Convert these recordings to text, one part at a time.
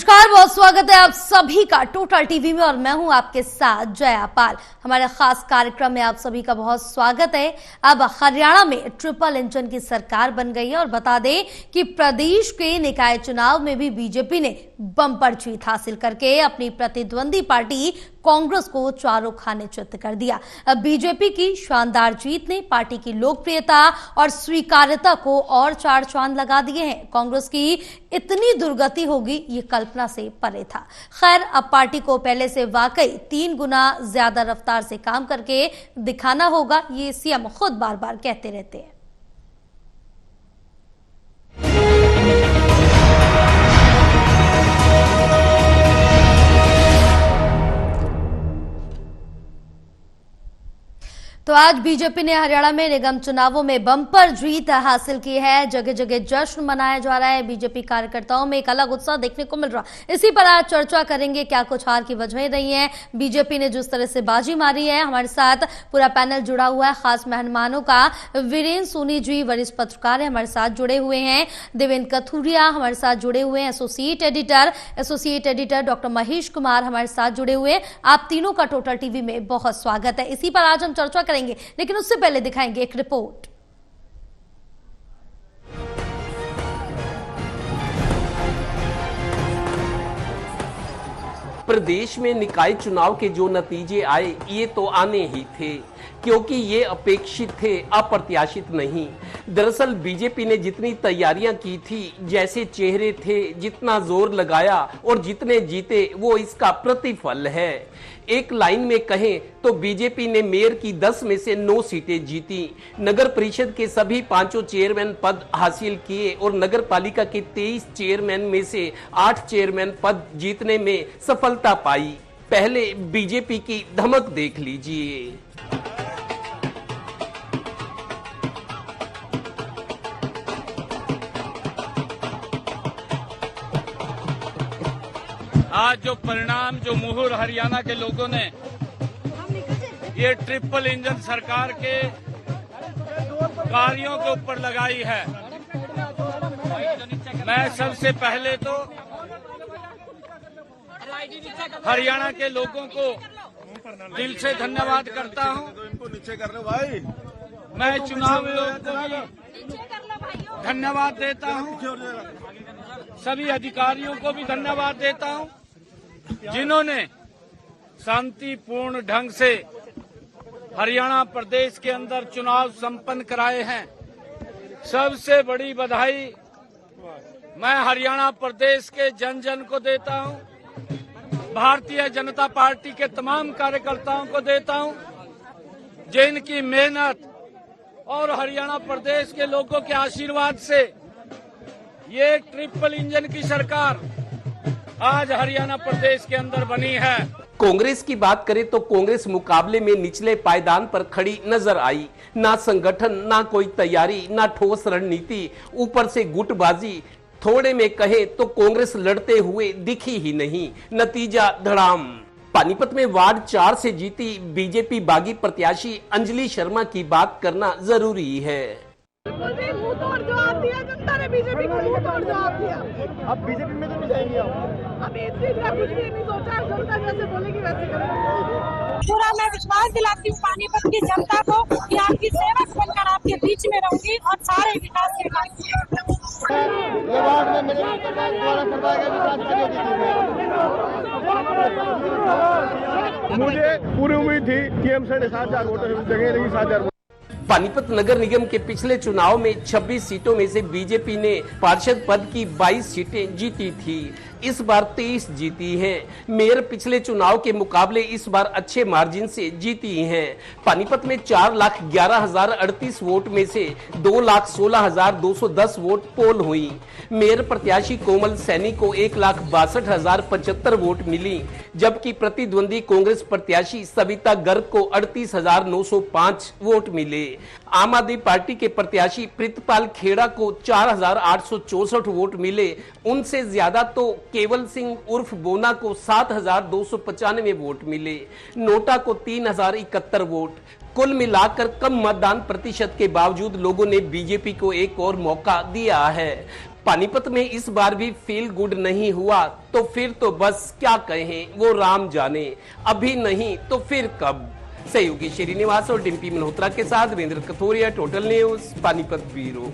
नमस्कार, बहुत स्वागत है आप सभी का टोटल टीवी में और मैं हूं आपके साथ जया पाल। हमारे खास कार्यक्रम में आप सभी का बहुत स्वागत है। अब हरियाणा में ट्रिपल इंजन की सरकार बन गई है और बता दें कि प्रदेश के निकाय चुनाव में भी बीजेपी ने बम्पर जीत हासिल करके अपनी प्रतिद्वंदी पार्टी कांग्रेस को चारों खाने चित कर दिया। अब बीजेपी की शानदार जीत ने पार्टी की लोकप्रियता और स्वीकार्यता को और चार चांद लगा दिए हैं। कांग्रेस की इतनी दुर्गति होगी ये कल्पना से परे था। खैर, अब पार्टी को पहले से वाकई 3 गुना ज्यादा रफ्तार से काम करके दिखाना होगा, ये सीएम खुद बार बार कहते रहते हैं। तो आज बीजेपी ने हरियाणा में निगम चुनावों में बम्पर जीत हासिल की है। जगह जगह जश्न मनाया जा रहा है। बीजेपी कार्यकर्ताओं में एक अलग उत्साह देखने को मिल रहा है। इसी पर आज चर्चा करेंगे क्या कुछ हार की वजहें रही हैं, बीजेपी ने जिस तरह से बाजी मारी है। हमारे साथ पूरा पैनल जुड़ा हुआ है। खास मेहमानों का वीरेंद्र सोनी जी वरिष्ठ पत्रकार है, हमारे साथ जुड़े हुए हैं। देवेंद्र कथुरिया हमारे साथ जुड़े हुए हैं, associate editor doctor Mahesh Kumar हमारे साथ जुड़े हुए हैं। आप तीनों का टोटल टीवी में बहुत स्वागत है। इसी पर आज हम चर्चा करेंगे, लेकिन उससे पहले दिखाएंगे एक रिपोर्ट। प्रदेश में निकाय चुनाव के जो नतीजे आए ये तो आने ही थे, क्योंकि ये अपेक्षित थे, अप्रत्याशित नहीं। दरअसल बीजेपी ने जितनी तैयारियां की थी, जैसे चेहरे थे, जितना जोर लगाया और जितने जीते, वो इसका प्रतिफल है। एक लाइन में कहें तो बीजेपी ने मेयर की 10 में से 9 सीटें जीती, नगर परिषद के सभी 5 चेयरमैन पद हासिल किए और नगर पालिका के 23 चेयरमैन में से 8 चेयरमैन पद जीतने में सफलता पाई। पहले बीजेपी की धमक देख लीजिए। आज जो परिणाम, जो मुहर हरियाणा के लोगों ने ये ट्रिपल इंजन सरकार के कार्यों के ऊपर लगाई है, मैं सबसे पहले तो हरियाणा के लोगों को दिल से धन्यवाद करता हूं। मैं चुनाव आयोग को भी धन्यवाद देता हूं, सभी अधिकारियों को भी धन्यवाद देता हूं जिन्होंने शांतिपूर्ण ढंग से हरियाणा प्रदेश के अंदर चुनाव संपन्न कराए हैं। सबसे बड़ी बधाई मैं हरियाणा प्रदेश के जन जन को देता हूं, भारतीय जनता पार्टी के तमाम कार्यकर्ताओं को देता हूं, जिनकी मेहनत और हरियाणा प्रदेश के लोगों के आशीर्वाद से ये ट्रिपल इंजन की सरकार आज हरियाणा प्रदेश के अंदर बनी है। कांग्रेस की बात करें तो कांग्रेस मुकाबले में निचले पायदान पर खड़ी नजर आई। ना संगठन, ना कोई तैयारी, ना ठोस रणनीति, ऊपर से गुटबाजी। थोड़े में कहे तो कांग्रेस लड़ते हुए दिखी ही नहीं। नतीजा धड़ाम। पानीपत में वार्ड 4 से जीती बीजेपी बागी प्रत्याशी अंजलि शर्मा की बात करना जरूरी है। मुंह तोड़ जवाब दिया जनता ने, बीजेपी को मुंह तोड़ जवाब दिया। अब बीजेपी में तो नहीं जाएंगे आप। अब इस चीज का कुछ भी नहीं सोचा, जनता जैसे बोलेगी वैसे करेंगे। पूरा मैं विश्वास दिलाती हूँ पानीपत की जनता को कि आपकी सेवक बनकर आपके बीच में रहूंगी और सारे विकास के काम मुझे पूरी उम्मीद थी कि हम 7,500 वोट जगह नहीं 7,000। पानीपत नगर निगम के पिछले चुनाव में 26 सीटों में से बीजेपी ने पार्षद पद की 22 सीटें जीती थी। इस बार 23 जीती हैं। मेयर पिछले चुनाव के मुकाबले इस बार अच्छे मार्जिन से जीती हैं। पानीपत में 4,11,038 वोट में से 2,16,210 वोट पोल हुई। मेयर प्रत्याशी कोमल सैनी को 1,62,075 वोट मिली, जबकि प्रतिद्वंदी कांग्रेस प्रत्याशी सविता गर्ग को 38,905 वोट मिले। आम आदमी पार्टी के प्रत्याशी प्रीतपाल खेड़ा को 4,864 वोट मिले। उनसे ज्यादा तो केवल सिंह उर्फ बोना को 7,295 वोट मिले। नोटा को 3,071 वोट। कुल मिलाकर कम मतदान प्रतिशत के बावजूद लोगों ने बीजेपी को एक और मौका दिया है। पानीपत में इस बार भी फील गुड नहीं हुआ तो फिर तो बस क्या कहें, वो राम जाने, अभी नहीं तो फिर कब। सहयोगी श्रीनिवास और डिम्पी मल्होत्रा के साथ Virender Kathuria, total news, Panipat bureau.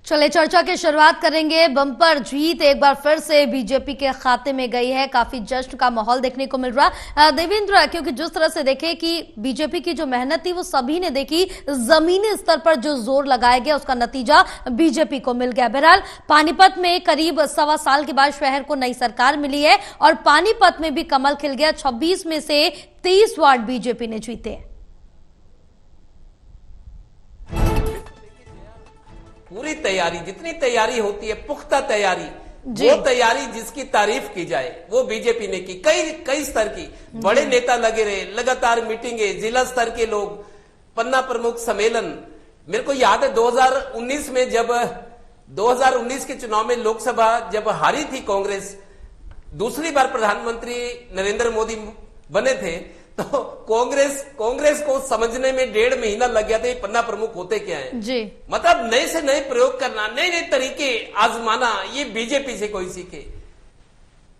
चले चर्चा की शुरुआत करेंगे। बम्पर जीत एक बार फिर से बीजेपी के खाते में गई है, काफी जश्न का माहौल देखने को मिल रहा। देवेंद्र, क्योंकि जिस तरह से देखे कि बीजेपी की जो मेहनत थी वो सभी ने देखी, जमीनी स्तर पर जो जोर लगाया गया उसका नतीजा बीजेपी को मिल गया। बहरहाल पानीपत में करीब 1.25 साल के बाद शहर को नई सरकार मिली है और पानीपत में भी कमल खिल गया। 26 में से 23 वार्ड बीजेपी ने जीते। पूरी तैयारी, जितनी तैयारी होती है, पुख्ता तैयारी, वो तैयारी जिसकी तारीफ की जाए वो बीजेपी ने की। कई स्तर की बड़े नेता लगे रहे, लगातार मीटिंगें, जिला स्तर के लोग, पन्ना प्रमुख सम्मेलन। मेरे को याद है 2019 में, जब 2019 के चुनाव में लोकसभा जब हारी थी कांग्रेस, दूसरी बार प्रधानमंत्री नरेंद्र मोदी बने थे, तो कांग्रेस को समझने में 1.5 महीना लग गया था ये पन्ना प्रमुख होते क्या है जी। मतलब नए से नए प्रयोग करना, नए नए तरीके आजमाना, ये बीजेपी से कोई सीखे।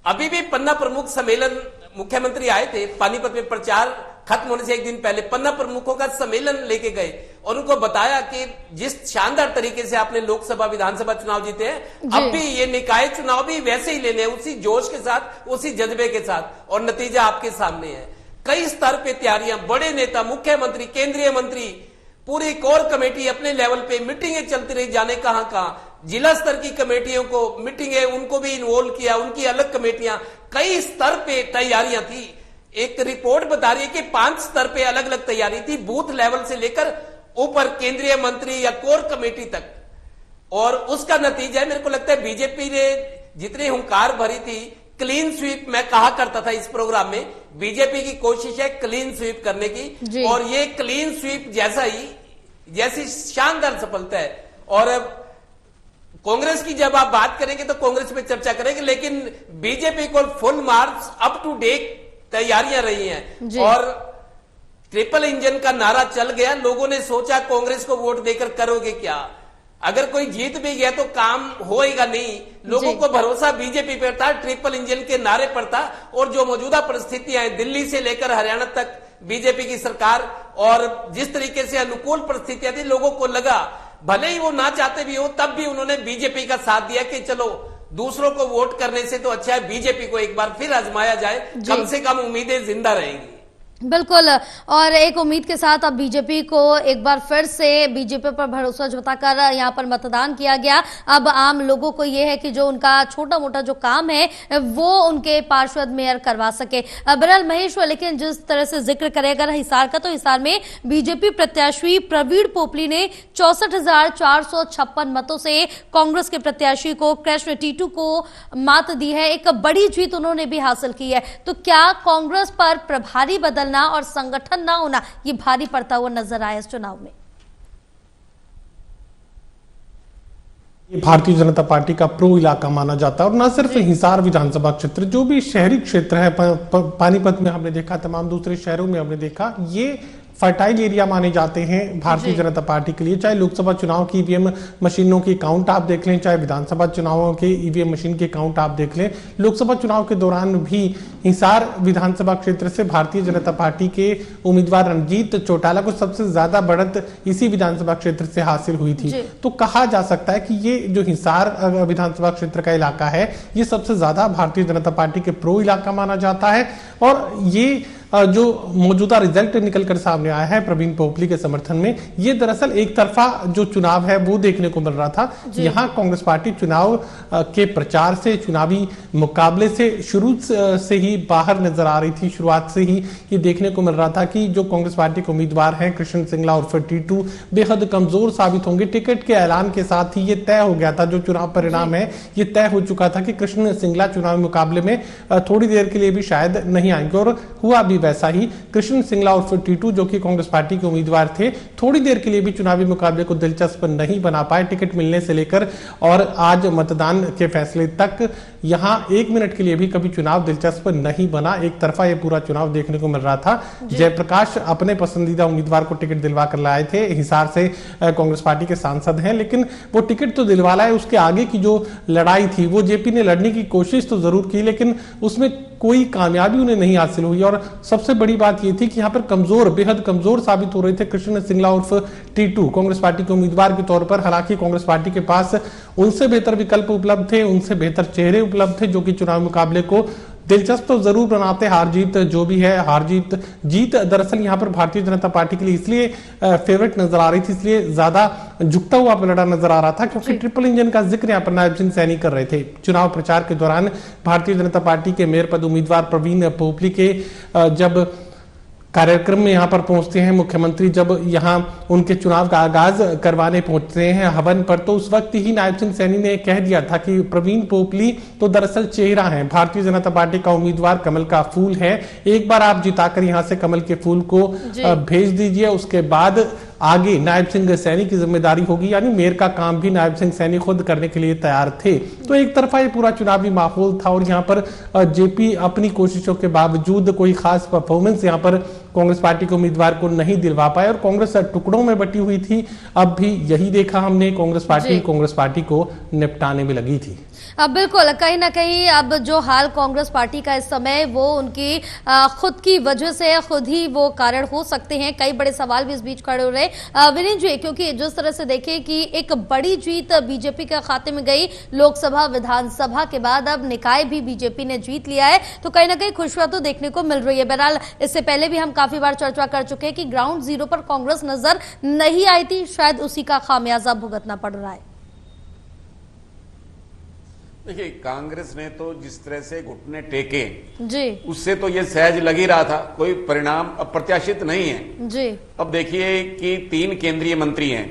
अभी भी पन्ना प्रमुख सम्मेलन, मुख्यमंत्री आए थे पानीपत में, प्रचार खत्म होने से एक दिन पहले पन्ना प्रमुखों का सम्मेलन लेके गए और उनको बताया कि जिस शानदार तरीके से आपने लोकसभा विधानसभा चुनाव जीते हैं, अब भी ये निकाय चुनाव भी वैसे ही लेने हैं, उसी जोश के साथ, उसी जज्बे के साथ, और नतीजा आपके सामने है। कई स्तर पे तैयारियां, बड़े नेता, मुख्यमंत्री, केंद्रीय मंत्री, पूरी कोर कमेटी अपने लेवल पे मीटिंगें चलती रही, जाने कहां, जिला स्तर की कमेटियों को मीटिंगें, उनको भी इन्वॉल्व किया, उनकी अलग कमेटियां, कई स्तर पे तैयारियां थी। एक रिपोर्ट बता रही है कि 5 स्तर पे अलग अलग तैयारी थी, बूथ लेवल से लेकर ऊपर केंद्रीय मंत्री या कोर कमेटी तक। और उसका नतीजा है, मेरे को लगता है बीजेपी ने जितनी हुंकार भरी थी, क्लीन स्वीप मैं कहा करता था इस प्रोग्राम में, बीजेपी की कोशिश है क्लीन स्वीप करने की, और ये क्लीन स्वीप जैसी शानदार सफलता है। और कांग्रेस की जब आप बात करेंगे तो कांग्रेस पे चर्चा करेंगे, लेकिन बीजेपी को full marks, up to date तैयारियां रही हैं और ट्रिपल इंजन का नारा चल गया। लोगों ने सोचा कांग्रेस को वोट देकर करोगे क्या, अगर कोई जीत भी गया तो काम होएगा नहीं। लोगों को भरोसा बीजेपी पर था, ट्रिपल इंजन के नारे पर था। और जो मौजूदा परिस्थितियां हैं, दिल्ली से लेकर हरियाणा तक बीजेपी की सरकार, और जिस तरीके से अनुकूल परिस्थितियां थी, लोगों को लगा भले ही वो ना चाहते भी हो, तब भी उन्होंने बीजेपी का साथ दिया कि चलो दूसरों को वोट करने से तो अच्छा है बीजेपी को एक बार फिर आजमाया जाए, कम से कम उम्मीदें जिंदा रहेंगी। बिल्कुल, और एक उम्मीद के साथ अब बीजेपी को एक बार फिर से बीजेपी पर भरोसा जताकर यहाँ पर मतदान किया गया। अब आम लोगों को यह है कि जो उनका छोटा मोटा जो काम है वो उनके पार्षद मेयर करवा सके। बहरहाल महेश, लेकिन जिस तरह से जिक्र करें अगर हिसार का, तो हिसार में बीजेपी प्रत्याशी प्रवीण पोपली ने 64,456 मतों से कांग्रेस के प्रत्याशी को कृष्ण टीटू को मात दी है। एक बड़ी जीत उन्होंने भी हासिल की है। तो क्या कांग्रेस पर प्रभारी बदल और संगठन ना होना ये भारी पड़ता हुआ नजर आया इस चुनाव में? ये भारतीय जनता पार्टी का प्रो इलाका माना जाता है, और न सिर्फ हिसार विधानसभा क्षेत्र, जो भी शहरी क्षेत्र है, पानीपत में हमने देखा, तमाम दूसरे शहरों में हमने देखा, ये फर्टाइल एरिया माने जाते हैं भारतीय जनता पार्टी के लिए। चाहे लोकसभा चुनाव की ईवीएम मशीनों की काउंट आप देख लें, चाहे विधानसभा चुनावों के ईवीएम मशीन के काउंट आप देख लें, लोकसभा चुनाव के दौरान भी हिसार विधानसभा क्षेत्र से भारतीय जनता पार्टी के उम्मीदवार रणजीत चौटाला को सबसे ज्यादा बढ़त इसी विधानसभा क्षेत्र से हासिल हुई थी। तो कहा जा सकता है कि ये जो हिसार विधानसभा क्षेत्र का इलाका है, ये सबसे ज्यादा भारतीय जनता पार्टी के प्रो इलाका माना जाता है। और ये जो मौजूदा रिजल्ट निकलकर सामने आया है प्रवीण पोपली के समर्थन में, ये दरअसल एक तरफा जो चुनाव है वो देखने को मिल रहा था। यहाँ कांग्रेस पार्टी चुनाव के प्रचार से, चुनावी मुकाबले से शुरू से ही बाहर नजर आ रही थी। शुरुआत से ही ये देखने को मिल रहा था कि जो कांग्रेस पार्टी के उम्मीदवार हैं कृष्ण सिंगला उर्फ टीटू, बेहद कमजोर साबित होंगे। टिकट के ऐलान के साथ ही ये तय हो गया था, जो चुनाव परिणाम है ये तय हो चुका था कि कृष्ण सिंगला चुनावी मुकाबले में थोड़ी देर के लिए भी शायद नहीं आएंगे। और हुआ भी भी वैसा ही। कृष्ण सिंगला उर्फ टीटू जो कि कांग्रेस पार्टी के उम्मीदवार थे, थोड़ी देर के लिए भी चुनावी मुकाबले को दिलचस्प नहीं बना पाए, टिकट मिलने से लेकर और आज मतदान के फैसले तक यहां 1 मिनट के लिए भी कभी चुनाव दिलचस्प नहीं बना। एक तरफा यह पूरा चुनाव देखने को मिल रहा था। जयप्रकाश अपने पसंदीदा उम्मीदवार को टिकट दिलवा कर लाए थे, हिसार से कांग्रेस पार्टी के सांसद हैं, लेकिन वो टिकट तो दिलवा लाए, उसके आगे की जो लड़ाई थी वो जेपी ने लड़ने की कोशिश तो जरूर की, लेकिन उसमें कोई कामयाबी उन्हें नहीं हासिल हुई। और सबसे बड़ी बात यह थी कि यहाँ पर कमजोर, बेहद कमजोर साबित हो रहे थे कृष्ण सिंगला उर्फ टीटू कांग्रेस पार्टी के उम्मीदवार के तौर पर। हालांकि कांग्रेस पार्टी के पास उनसे बेहतर विकल्प उपलब्ध थे, उनसे बेहतर चेहरे उपलब्ध थे जो कि चुनाव मुकाबले को दिलचस्प तो जरूर बनाते। हार जीत जो भी है, हार जीत दरअसल यहाँ पर भारतीय जनता पार्टी के लिए इसलिए फेवरेट नजर आ रही थी, इसलिए ज्यादा झुकता हुआ पलड़ा नजर आ रहा था क्योंकि ट्रिपल इंजन का जिक्र यहाँ पर नायब सिंह सैनी कर रहे थे। चुनाव प्रचार के दौरान भारतीय जनता पार्टी के मेयर पद उम्मीदवार प्रवीण पोपली के जब कार्यक्रम में यहाँ पर पहुंचते हैं मुख्यमंत्री, जब यहाँ उनके चुनाव का आगाज करवाने पहुंचते हैं हवन पर, तो उस वक्त ही नायब सिंह सैनी ने कह दिया था कि प्रवीण पोपली तो दरअसल चेहरा है, भारतीय जनता पार्टी का उम्मीदवार कमल का फूल है, एक बार आप जिताकर यहाँ से कमल के फूल को भेज दीजिए, उसके बाद आगे नायब सिंह सैनी की जिम्मेदारी होगी। यानी मेयर का काम भी नायब सिंह सैनी खुद करने के लिए तैयार थे। तो एक तरफा ये पूरा चुनावी माहौल था और यहाँ पर जेपी अपनी कोशिशों के बावजूद कोई खास परफॉर्मेंस यहाँ पर कांग्रेस पार्टी के उम्मीदवार को नहीं दिलवा पाए और कांग्रेस टुकड़ों में बटी हुई थी। अब भी यही देखा हमने, कांग्रेस पार्टी को निपटाने में लगी थी। अब बिल्कुल कहीं ना कहीं अब जो हाल कांग्रेस पार्टी का इस समय वो उनकी खुद की वजह से खुद ही वो कारण हो सकते हैं। कई बड़े सवाल भी इस बीच खड़े हो रहे विनीत जी, क्योंकि जिस तरह से देखें कि एक बड़ी जीत बीजेपी के खाते में गई लोकसभा विधानसभा के बाद, अब निकाय भी बीजेपी ने जीत लिया है, तो कहीं ना कहीं खुशियां तो देखने को मिल रही है। बहरहाल इससे पहले भी हम काफी बार चर्चा कर चुके हैं कि ग्राउंड जीरो पर कांग्रेस नजर नहीं आई थी, शायद उसी का खामियाजा भुगतना पड़ रहा है। देखिए, कांग्रेस ने तो जिस तरह से घुटने टेके जी, उससे तो ये सहज लग ही रहा था, कोई परिणाम अप्रत्याशित नहीं है जी। अब देखिए कि 3 केंद्रीय मंत्री हैं,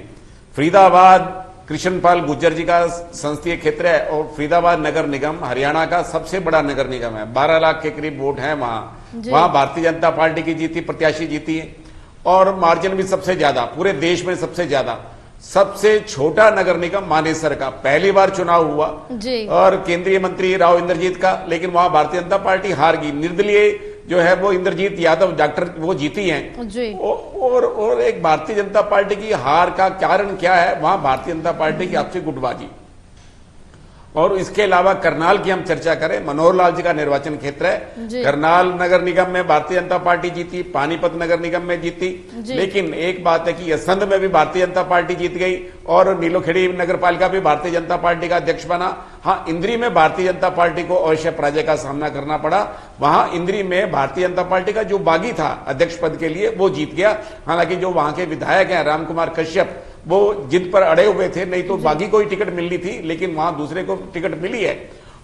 फरीदाबाद कृष्णपाल गुर्जर जी का संसदीय क्षेत्र है और फरीदाबाद नगर निगम हरियाणा का सबसे बड़ा नगर निगम है, 12 लाख के करीब वोट है वहां भारतीय जनता पार्टी की जीती, प्रत्याशी जीती है और मार्जिन भी सबसे ज्यादा, पूरे देश में सबसे ज्यादा। सबसे छोटा नगर निगम मानेसर का पहली बार चुनाव हुआ जी। और केंद्रीय मंत्री राव इंद्रजीत का, लेकिन वहां भारतीय जनता पार्टी हार गई, निर्दलीय जो है वो इंद्रजीत यादव डॉक्टर वो जीती हैं जी। और एक भारतीय जनता पार्टी की हार का कारण क्या है, वहां भारतीय जनता पार्टी की आपसी गुटबाजी। और इसके अलावा करनाल की हम चर्चा करें, मनोहर लाल जी का निर्वाचन क्षेत्र है, करनाल नगर निगम में भारतीय जनता पार्टी जीती, पानीपत नगर निगम में जीती, लेकिन एक बात है कि यसंद में भी भारतीय जनता पार्टी जीत गई और नीलोखेड़ी नगर पालिका भी भारतीय जनता पार्टी का अध्यक्ष बना। हाँ, इंद्री में भारतीय जनता पार्टी को अवश्य पराजय का सामना करना पड़ा, वहां इंद्री में भारतीय जनता पार्टी का जो बागी था अध्यक्ष पद के लिए वो जीत गया। हालांकि जो वहां के विधायक हैं राम कुमार कश्यप, वो जिद पर अड़े हुए थे, नहीं तो बागी को ही टिकट मिलनी थी, लेकिन वहां दूसरे को टिकट मिली है।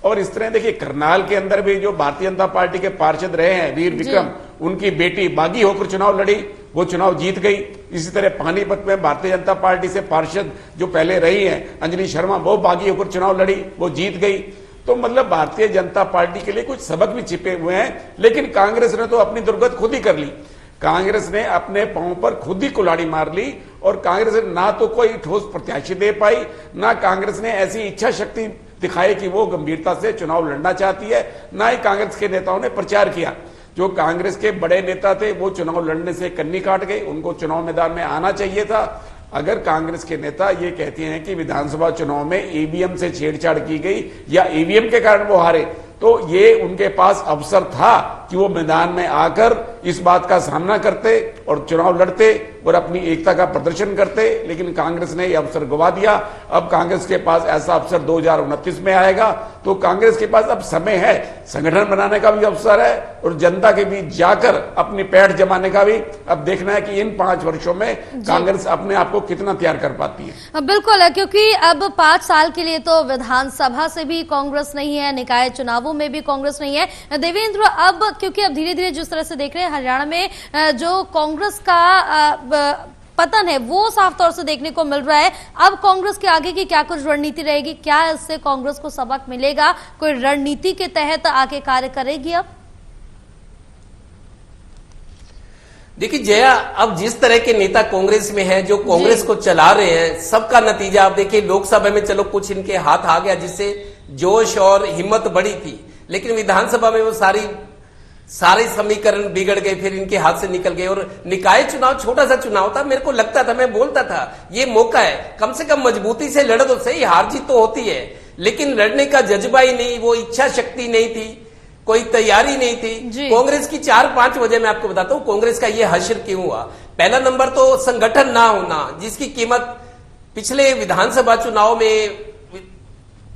और इस तरह देखिए, करनाल के अंदर भी जो भारतीय जनता पार्टी के पार्षद रहे हैं वीर विक्रम, उनकी बेटी बागी होकर चुनाव लड़ी, वो चुनाव जीत गई। इसी तरह पानीपत में भारतीय जनता पार्टी से पार्षद जो पहले रही हैं अंजलि शर्मा, वो बागी होकर चुनाव लड़ी, वो जीत गई। तो मतलब भारतीय जनता पार्टी के लिए कुछ सबक भी छिपे हुए हैं, लेकिन कांग्रेस ने तो अपनी दुर्गत खुद ही कर ली। कांग्रेस ने अपने पांव पर खुद ही कुल्हाड़ी मार ली और कांग्रेस ने ना तो कोई ठोस प्रत्याशी दे पाई, ना कांग्रेस ने ऐसी इच्छा शक्ति दिखाई कि वो गंभीरता से चुनाव लड़ना चाहती है, ना ही कांग्रेस के नेताओं ने प्रचार किया। जो कांग्रेस के बड़े नेता थे वो चुनाव लड़ने से कन्नी काट गए, उनको चुनाव मैदान में आना चाहिए था। अगर कांग्रेस के नेता ये कहते हैं कि विधानसभा चुनाव में ईवीएम से छेड़छाड़ की गई या ईवीएम के कारण वो हारे, तो ये उनके पास अवसर था कि वो मैदान में आकर इस बात का सामना करते और चुनाव लड़ते और अपनी एकता का प्रदर्शन करते, लेकिन कांग्रेस ने यह अवसर गवा दिया। अब कांग्रेस के पास ऐसा अवसर 2029 में आएगा, तो कांग्रेस के पास अब समय है, संगठन बनाने का भी अवसर है और जनता के बीच जाकर अपनी पैठ जमाने का भी। अब देखना है कि इन 5 वर्षों में कांग्रेस अपने आप को कितना तैयार कर पाती है। बिल्कुल, क्योंकि अब 5 साल के लिए तो विधानसभा से भी कांग्रेस नहीं है, निकाय चुनावों में भी कांग्रेस नहीं है। देवेंद्र, अब क्योंकि अब धीरे धीरे जिस तरह से देख रहे हैं हरियाणा में जो कांग्रेस का पतन है वो साफ तौर से देखने को मिल रहा है, अब कांग्रेस के आगे की क्या कुछ रणनीति रहेगी? क्या इससे कांग्रेस को सबक मिलेगा? कोई रणनीति के तहत आगे कार्य करेगी? अब देखिए जया, अब जिस तरह के नेता कांग्रेस में हैं, जो कांग्रेस को चला रहे हैं, सबका नतीजा आप देखिए। लोकसभा में चलो कुछ इनके हाथ आ गया, जिससे जोश और हिम्मत बढ़ी थी, लेकिन विधानसभा में वो सारे समीकरण बिगड़ गए, फिर इनके हाथ से निकल गए। और निकाय चुनाव छोटा सा चुनाव था, मेरे को लगता था, मैं बोलता था ये मौका है, कम से कम मजबूती से लड़ो तो सही, हार जीत तो होती है, लेकिन लड़ने का जज्बा ही नहीं, वो इच्छा शक्ति नहीं थी, कोई तैयारी नहीं थी। कांग्रेस की 4-5 वजह मैं आपको बताता हूं कांग्रेस का ये हश्र क्यों हुआ। पहला नंबर तो संगठन ना होना, जिसकी कीमत पिछले विधानसभा चुनाव में,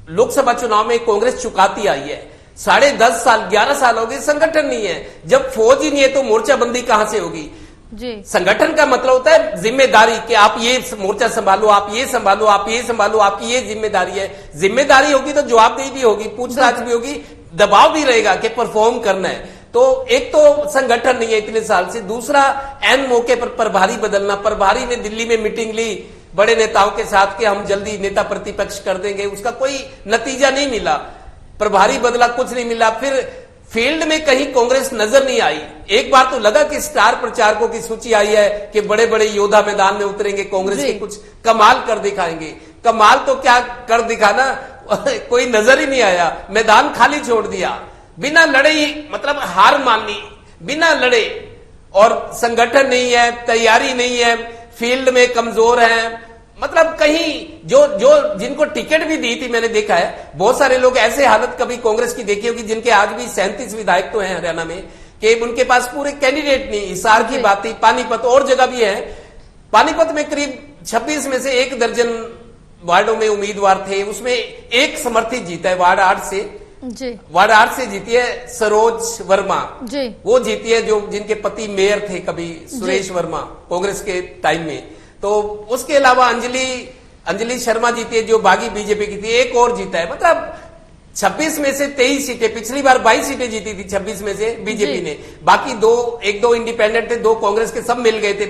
लोकसभा चुनाव में कांग्रेस चुकाती आई है। 10.5 साल 11 साल हो गए, संगठन नहीं है। जब फौज ही नहीं है तो मोर्चाबंदी कहां से होगी जी। संगठन का मतलब होता है जिम्मेदारी, कि आप ये मोर्चा संभालो, आप ये संभालो, आप ये संभालो, आपकी ये जिम्मेदारी है। जिम्मेदारी होगी तो जवाबदेही भी होगी, पूछताछ भी होगी, दबाव भी रहेगा कि परफॉर्म करना है। तो एक तो संगठन नहीं है इतने साल से, दूसरा एन मौके पर प्रभारी बदलना। प्रभारी ने दिल्ली में मीटिंग ली बड़े नेताओं के साथ कि हम जल्दी नेता प्रतिपक्ष कर देंगे, उसका कोई नतीजा नहीं मिला। प्रभारी बदला, कुछ नहीं मिला। फिर फील्ड में कहीं कांग्रेस नजर नहीं आई। एक बार तो लगा कि स्टार प्रचारकों की सूची आई है कि बड़े बड़े योद्धा मैदान में उतरेंगे, कांग्रेस के कुछ कमाल कर दिखाएंगे। कमाल तो क्या कर दिखाना, कोई नजर ही नहीं आया, मैदान खाली छोड़ दिया, बिना लड़े ही, मतलब हार मान ली बिना लड़े। और संगठन नहीं है, तैयारी नहीं है, फील्ड में कमजोर है। मतलब कहीं जो जिनको टिकट भी दी थी, मैंने देखा है बहुत सारे लोग ऐसे हालत कभी कांग्रेस की देखी होगी, जिनके आज भी 37 विधायक तो हैं हरियाणा में, कि उनके पास पूरे कैंडिडेट नहीं। हिसार की बात थी, पानीपत और जगह भी है। पानीपत में करीब 26 में से 1 दर्जन वार्डों में उम्मीदवार थे, उसमें एक समर्थित जीता है वार्ड 8 से जी। वार्ड 8 से जीती है सरोज वर्मा जी। वो जीती है जो जिनके पति मेयर थे कभी, सुरेश वर्मा, कांग्रेस के टाइम में। तो उसके अलावा अंजलि शर्मा जीती है जो बागी बीजेपी की थी, एक और जीता है। मतलब 26 में से 23 सीटें, पिछली बार 22 सीटें जीती थी 26 में से बीजेपी ने, बाकी 1-2 इंडिपेंडेंट थे, 2 कांग्रेस के, सब मिल गए थे।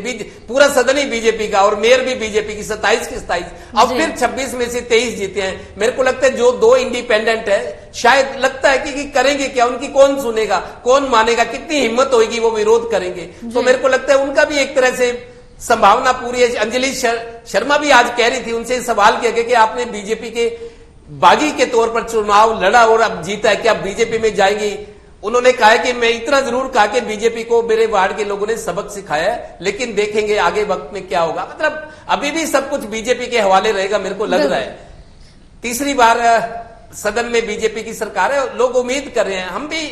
पूरा सदन ही बीजेपी का और मेयर भी बीजेपी की, 27 की 27। अब फिर 26 में से 23 जीते हैं। मेरे को लगता है जो 2 इंडिपेंडेंट है, शायद लगता है कि करेंगे क्या, उनकी कौन सुनेगा, कौन मानेगा, कितनी हिम्मत होगी वो विरोध करेंगे। तो मेरे को लगता है उनका भी एक तरह से संभावना पूरी है। अंजलि शर्मा भी आज कह रही थी, उनसे सवाल किया गया कि आपने बीजेपी के बागी के तौर पर चुनाव लड़ा और अब जीता है, क्या बीजेपी में जाएंगी? उन्होंने कहा कि मैं इतना जरूर कहा कि बीजेपी को मेरे वार्ड के लोगों ने सबक सिखाया है, लेकिन देखेंगे आगे वक्त में क्या होगा। मतलब अभी भी सब कुछ बीजेपी के हवाले रहेगा, मेरे को लग रहा है। तीसरी बार सदन में बीजेपी की सरकार है, लोग उम्मीद कर रहे हैं, हम भी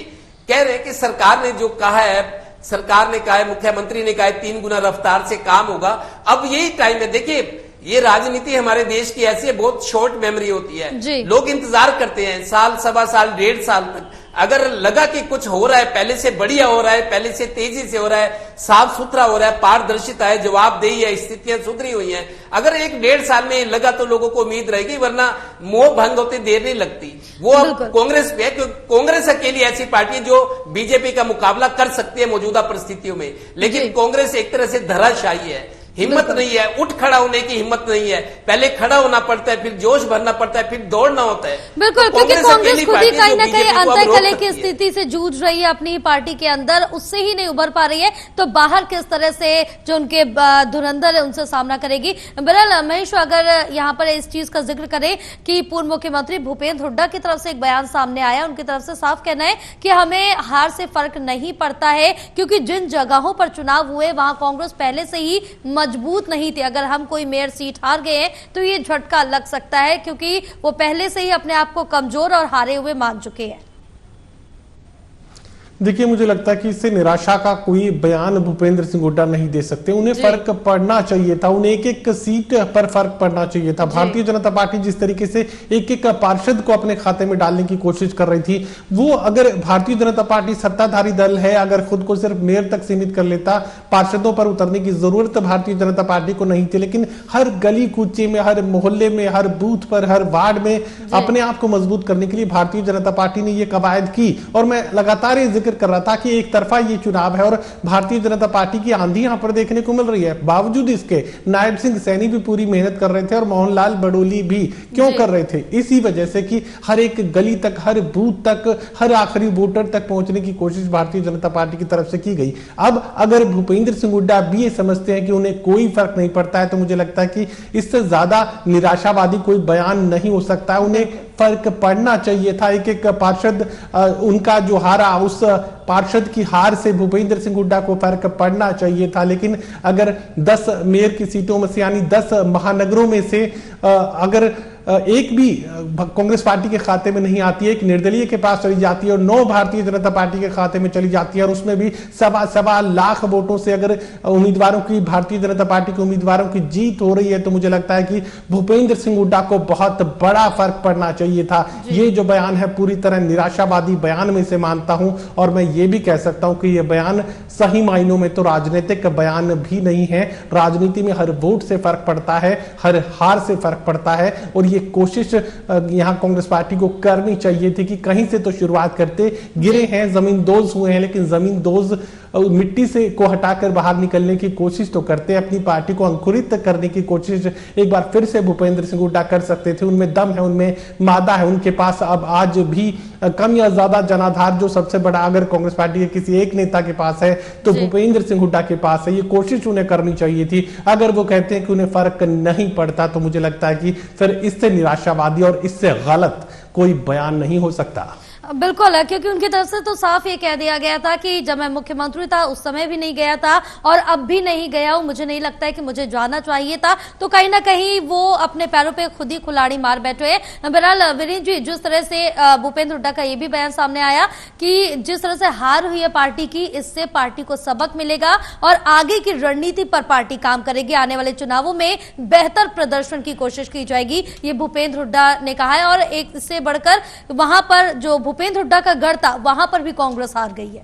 कह रहे हैं कि सरकार ने जो कहा है, सरकार ने कहा है, मुख्यमंत्री ने कहा है 3 गुना रफ्तार से काम होगा। अब यही टाइम है। देखिए ये राजनीति हमारे देश की ऐसी है, बहुत शॉर्ट मेमोरी होती है। लोग इंतजार करते हैं साल, 1.25 साल, 1.5 साल तक। अगर लगा कि कुछ हो रहा है, पहले से बढ़िया हो रहा है, पहले से तेजी से हो रहा है, साफ सुथरा हो रहा है, पारदर्शिता है, जवाबदेही है, स्थितियां सुधरी हुई हैं, अगर 1-1.5 साल में लगा तो लोगों को उम्मीद रहेगी, वरना मोह भंग होते देर नहीं लगती। वो अब कांग्रेस पे है, क्योंकि कांग्रेस अकेली ऐसी पार्टी है जो बीजेपी का मुकाबला कर सकती है मौजूदा परिस्थितियों में। लेकिन कांग्रेस एक तरह से धराशायी है, हिम्मत नहीं है, उठ खड़ा होने की हिम्मत नहीं है। पहले खड़ा होना पड़ता है, फिर जोश भरना पड़ता है, फिर दौड़ना होता है। बिल्कुल, क्योंकि कांग्रेस खुद ही कहीं ना कहीं अंतर्कलह की स्थिति से जूझ रही है अपनी पार्टी के अंदर, उससे ही नहीं उभर पा रही है, तो बाहर किस तरह से जो उनके धुरंधर है उनसे सामना करेगी। बहरहाल महेश, अगर यहाँ पर इस चीज का जिक्र करें कि पूर्व मुख्यमंत्री भूपेंद्र हुड्डा की तरफ से एक बयान सामने आया, उनकी तरफ से साफ कहना है कि हमें हार से फर्क नहीं पड़ता है, क्योंकि जिन जगहों पर चुनाव हुए वहां कांग्रेस पहले से ही मजबूत नहीं थे। अगर हम कोई मेयर सीट हार गए हैं तो ये झटका लग सकता है, क्योंकि वो पहले से ही अपने आप को कमजोर और हारे हुए मान चुके हैं। देखिए, मुझे लगता है कि इससे निराशा का कोई बयान भूपेंद्र सिंह हुड्डा नहीं दे सकते। उन्हें फर्क पड़ना चाहिए था, उन्हें एक सीट पर फर्क पड़ना चाहिए था। भारतीय जनता पार्टी जिस तरीके से एक पार्षद को अपने खाते में डालने की कोशिश कर रही थी, वो अगर भारतीय जनता पार्टी सत्ताधारी दल है, अगर खुद को सिर्फ मेयर तक सीमित कर लेता, पार्षदों पर उतरने की जरूरत भारतीय जनता पार्टी को नहीं थी। लेकिन हर गली कूचे में, हर मोहल्ले में, हर बूथ पर, हर वार्ड में अपने आप को मजबूत करने के लिए भारतीय जनता पार्टी ने ये कवायद की। और मैं लगातार ये जिक्र जिक्र कर रहा था कि एक तरफा ये चुनाव है और भारतीय जनता पार्टी की आंधी यहां पर देखने को मिल रही है। बावजूद इसके नायब सिंह सैनी भी पूरी मेहनत कर रहे थे और मोहनलाल बडोली भी क्यों कर रहे थे, इसी वजह से कि हर एक गली तक, हर बूथ तक, हर आखिरी वोटर तक पहुंचने की कोशिश भारतीय जनता पार्टी की तरफ से की गई। अब अगर भूपेंद्र सिंह हुड्डा भी ये समझते हैं कि उन्हें कोई फर्क नहीं पड़ता है, तो मुझे लगता है कि इससे ज्यादा निराशावादी कोई बयान नहीं हो सकता है। उन्हें फर्क पड़ना चाहिए था। एक एक पार्षद उनका जो हारा, उस पार्षद की हार से भूपेंद्र सिंह हुड्डा को फर्क पड़ना चाहिए था। लेकिन अगर 10 मेयर की सीटों में से, यानी 10 महानगरों में से अगर एक भी कांग्रेस पार्टी के खाते में नहीं आती है, एक निर्दलीय के पास चली जाती है और 9 भारतीय जनता पार्टी के खाते में चली जाती है और उसमें भी सवा लाख वोटों से अगर उम्मीदवारों की, भारतीय जनता पार्टी के उम्मीदवारों की जीत हो रही है, तो मुझे लगता है कि भूपेंद्र सिंह हुड्डा को बहुत बड़ा फर्क पड़ना चाहिए था। ये जो बयान है पूरी तरह निराशावादी बयान में से मानता हूं और मैं ये भी कह सकता हूं कि यह बयान सही मायनों में तो राजनीतिक बयान भी नहीं है। राजनीति में हर वोट से फर्क पड़ता है, हर हार से फर्क पड़ता है और ये कोशिश यहां कांग्रेस पार्टी को करनी चाहिए थी कि कहीं से तो शुरुआत करते। गिरे हैं, जमीन दोज हुए हैं, लेकिन जमीन दोज मिट्टी से को हटाकर बाहर निकलने की कोशिश तो करते, अपनी पार्टी को अंकुरित करने की कोशिश एक बार फिर से भूपेंद्र सिंह हुड्डा कर सकते थे। उनमें दम है, उनमें मादा है, उनके पास अब आज भी कम या ज्यादा जनाधार जो सबसे बड़ा अगर कांग्रेस पार्टी के किसी एक नेता के पास है तो भूपेंद्र सिंह हुड्डा के पास है। ये कोशिश उन्हें करनी चाहिए थी। अगर वो कहते हैं कि उन्हें फर्क नहीं पड़ता, तो मुझे लगता है कि फिर इससे निराशावादी और इससे गलत कोई बयान नहीं हो सकता। बिल्कुल, क्योंकि उनकी तरफ से तो साफ ये कह दिया गया था कि जब मैं मुख्यमंत्री था उस समय भी नहीं गया था और अब भी नहीं गया हूं, मुझे नहीं लगता है कि मुझे जाना चाहिए था। तो कहीं ना कहीं वो अपने पैरों पे खुद ही कुल्हाड़ी मार बैठे हैं। बहरहाल वीरेंद्र जी, जिस तरह से भूपेंद्र हुड्डा का ये भी बयान सामने आया कि जिस तरह से हार हुई है पार्टी की, इससे पार्टी को सबक मिलेगा और आगे की रणनीति पर पार्टी काम करेगी। आने वाले चुनावों में बेहतर प्रदर्शन की कोशिश की जाएगी, ये भूपेंद्र हुड्डा ने कहा है। और एक इससे बढ़कर वहां पर जो भूपेंद्र हुड्डा का गढ़ था, वहां पर भी कांग्रेस हार गई है।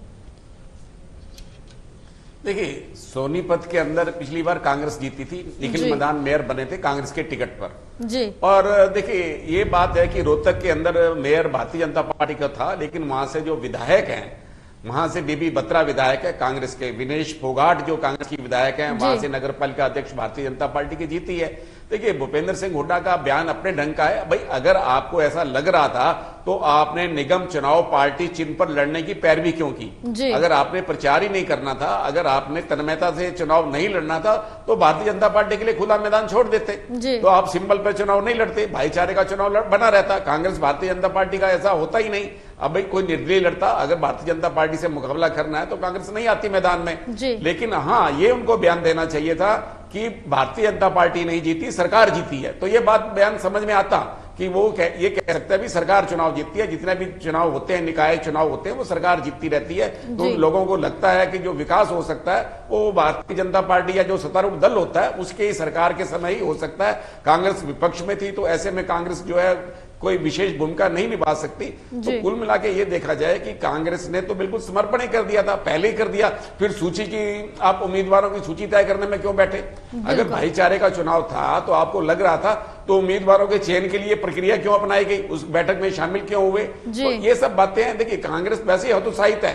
देखिए, सोनीपत के अंदर पिछली बार कांग्रेस जीती थी, लेकिन मैदान मेयर बने थे कांग्रेस के टिकट पर जी। और देखिए, ये बात है कि रोहतक के अंदर मेयर भारतीय जनता पार्टी का था, लेकिन वहां से जो विधायक हैं, वहां से बीबी बत्रा विधायक है कांग्रेस के, विनेश फोगाट जो कांग्रेस की विधायक हैं, वहां से नगर पालिका अध्यक्ष भारतीय जनता पार्टी की जीती है। देखिए, भूपेंद्र सिंह हुड्डा का बयान अपने ढंग का है। भाई, अगर आपको ऐसा लग रहा था तो आपने निगम चुनाव पार्टी चिन्ह पर लड़ने की पैरवी क्यों की? अगर आपने प्रचार ही नहीं करना था, अगर आपने तन्मयता से चुनाव नहीं लड़ना था, तो भारतीय जनता पार्टी के लिए खुला मैदान छोड़ देते। तो आप सिंबल पर चुनाव नहीं लड़ते, भाईचारे का चुनाव बना रहता। कांग्रेस भारतीय जनता पार्टी का ऐसा होता ही नहीं। अब भाई कोई निर्दलीय लड़ता, अगर भारतीय जनता पार्टी से मुकाबला करना है तो कांग्रेस नहीं आती मैदान में। लेकिन हाँ, ये उनको बयान देना चाहिए था कि भारतीय जनता पार्टी नहीं जीती, सरकार जीती है। तो ये बात बयान समझ में आता कि वो ये कह सकता है भी सरकार चुनाव जीतती है, जितने भी चुनाव होते हैं, निकाय चुनाव होते हैं, वो सरकार जीतती रहती है। तो लोगों को लगता है कि जो विकास हो सकता है वो भारतीय जनता पार्टी या जो सत्तारूढ़ दल होता है उसके ही सरकार के समय ही हो सकता है। कांग्रेस विपक्ष में थी, तो ऐसे में कांग्रेस जो है कोई विशेष भूमिका नहीं निभा सकती। तो कुल मिला के ये देखा जाए कि कांग्रेस ने तो बिल्कुल समर्पण ही कर दिया था, पहले ही कर दिया। फिर सूची की, आप उम्मीदवारों की सूची तय करने में क्यों बैठे? अगर भाईचारे का चुनाव था तो आपको लग रहा था, तो उम्मीदवारों के चयन के लिए प्रक्रिया क्यों अपनाई गई, उस बैठक में शामिल क्यों हुए? तो ये सब बातें हैं। देखिए, कांग्रेस वैसे ही हतोत्साहित है।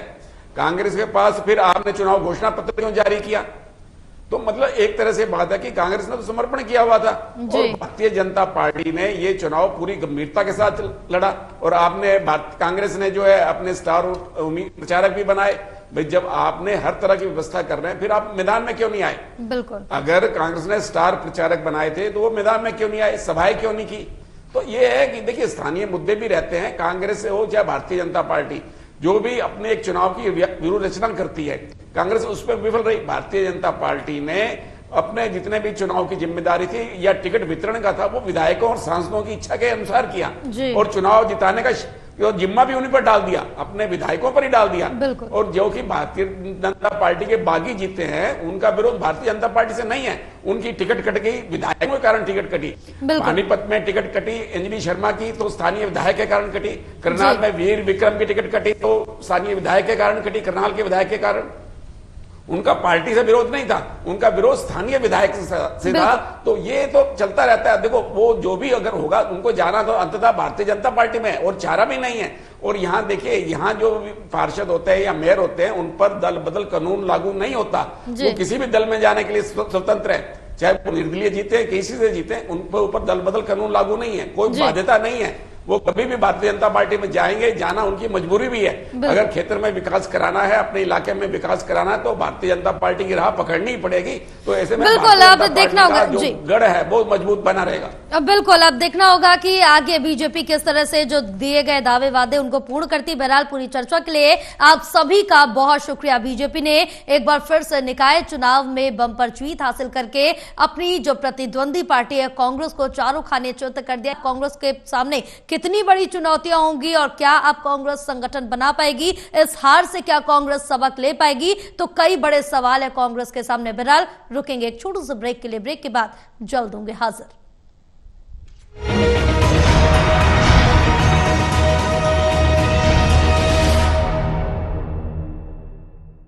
कांग्रेस के पास फिर आपने चुनाव घोषणा पत्र क्यों जारी किया? तो मतलब एक तरह से बात है कि कांग्रेस ने तो समर्पण किया हुआ था और भारतीय जनता पार्टी ने ये चुनाव पूरी गंभीरता के साथ लड़ा। और आपने कांग्रेस ने जो है अपने स्टार प्रचारक भी बनाए। भाई, जब आपने हर तरह की व्यवस्था कर रहे हैं, फिर आप मैदान में क्यों नहीं आए? बिल्कुल, अगर कांग्रेस ने स्टार प्रचारक बनाए थे तो वो मैदान में क्यों नहीं आए, सभाएं क्यों नहीं की? तो ये है कि देखिए, स्थानीय मुद्दे भी रहते हैं। कांग्रेस से हो चाहे भारतीय जनता पार्टी, जो भी अपने एक चुनाव की व्यूह रचना करती है, कांग्रेस उस पर विफल रही। भारतीय जनता पार्टी ने अपने जितने भी चुनाव की जिम्मेदारी थी या टिकट वितरण का था, वो विधायकों और सांसदों की इच्छा के अनुसार किया और चुनाव जिताने का जिम्मा भी उन्हीं पर डाल दिया, अपने विधायकों पर ही डाल दिया। और जो कि भारतीय जनता पार्टी के बागी जीते हैं, उनका विरोध भारतीय जनता पार्टी से नहीं है। उनकी टिकट कट गई, विधायकों के कारण टिकट कटी। पानीपत में टिकट कटी अंजलि शर्मा की, तो स्थानीय विधायक के कारण कटी। करनाल में वीर विक्रम की टिकट कटी, तो स्थानीय विधायक के कारण कटी, करनाल के विधायक के कारण। उनका पार्टी से विरोध नहीं था, उनका विरोध स्थानीय विधायक से था। तो ये तो चलता रहता है। देखो वो जो भी अगर होगा, उनको जाना तो अंततः भारतीय जनता पार्टी में है और चारा भी नहीं है। और यहाँ देखिए, यहाँ जो पार्षद होते हैं या मेयर होते हैं, उन पर दल बदल कानून लागू नहीं होता। वो किसी भी दल में जाने के लिए स्वतंत्र है, चाहे वो निर्दलीय जीते, किसी से जीते, उन पर ऊपर दल बदल कानून लागू नहीं है, कोई बाध्यता नहीं है। वो कभी भी भारतीय जनता पार्टी में जाएंगे, जाना उनकी मजबूरी भी है। अगर क्षेत्र में विकास कराना है, अपने इलाके में विकास कराना है, तो भारतीय जनता पार्टी की राह पकड़नी ही पड़ेगी। तो ऐसे में बिल्कुल अब देखना होगा, जो गढ़ है वो मजबूत बना रहेगा। बिल्कुल अब देखना होगा कि आगे बीजेपी किस तरह से जो दिए गए दावे वादे उनको पूर्ण करती। बहरहाल पूरी चर्चा के लिए आप सभी का बहुत शुक्रिया। बीजेपी ने एक बार फिर से निकाय चुनाव में बम्पर जीत हासिल करके अपनी जो प्रतिद्वंदी पार्टी है कांग्रेस को चारों खाने च्युत कर दिया। कांग्रेस के सामने कितनी बड़ी चुनौतियां होंगी और क्या अब कांग्रेस संगठन बना पाएगी, इस हार से क्या कांग्रेस सबक ले पाएगी, तो कई बड़े सवाल है कांग्रेस के सामने। बहरहाल रुकेंगे एक छोटे से ब्रेक के लिए, ब्रेक के बाद जल्द होंगे हाजिर।